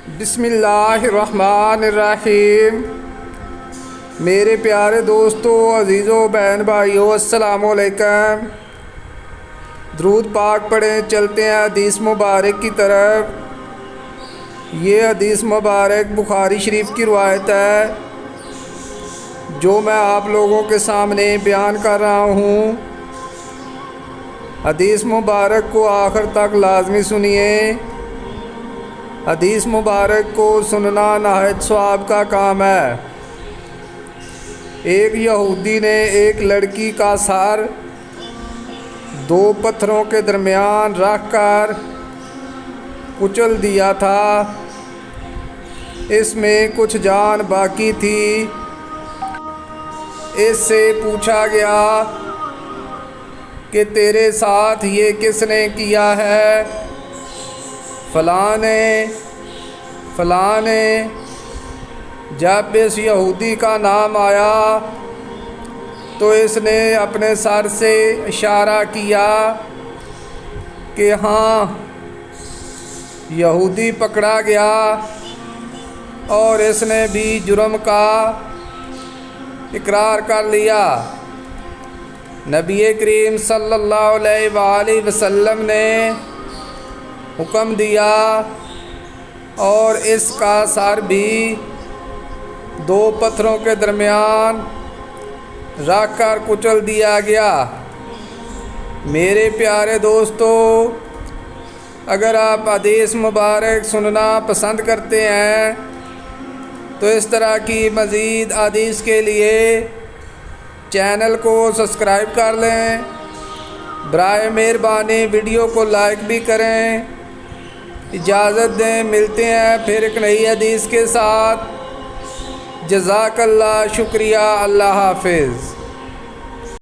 बिस्मिल्लाहिर्रहमानिर्रहीम। मेरे प्यारे दोस्तों, अजीज़ों, बहन भाइयों, अस्सलामु अलैकुम। दुरूद पाक पढ़ें, चलते हैं हदीस मुबारक की तरफ। ये हदीस मुबारक बुखारी शरीफ की रवायत है जो मैं आप लोगों के सामने बयान कर रहा हूँ। हदीस मुबारक को आखिर तक लाजमी सुनिए। हदीस मुबारक को सुनना नहायत सवाब का काम है। एक यहूदी ने एक लड़की का सर दो पत्थरों के दरमियान रख कर कुचल दिया था। इसमें कुछ जान बाकी थी। इससे पूछा गया कि तेरे साथ ये किसने किया है? फ़लाँ ने। जब इस यहूदी का नाम आया तो इसने अपने सर से इशारा किया कि हाँ, यहूदी पकड़ा गया और इसने भी जुर्म का इकरार कर लिया। नबी करीम सल्लल्लाहु अलैहि वसल्लम ने हुक्म दिया और इसका सर भी दो पत्थरों के दरमियान रख कर कुचल दिया गया। मेरे प्यारे दोस्तों, अगर आप हदीस मुबारक सुनना पसंद करते हैं तो इस तरह की मज़ीद हदीस के लिए चैनल को सब्सक्राइब कर लें। बराए मेहरबानी वीडियो को लाइक भी करें। इजाज़त दें, मिलते हैं फिर एक नई हदीस के साथ। जज़ाकल्लाह, शुक्रिया, अल्लाह हाफ़िज़।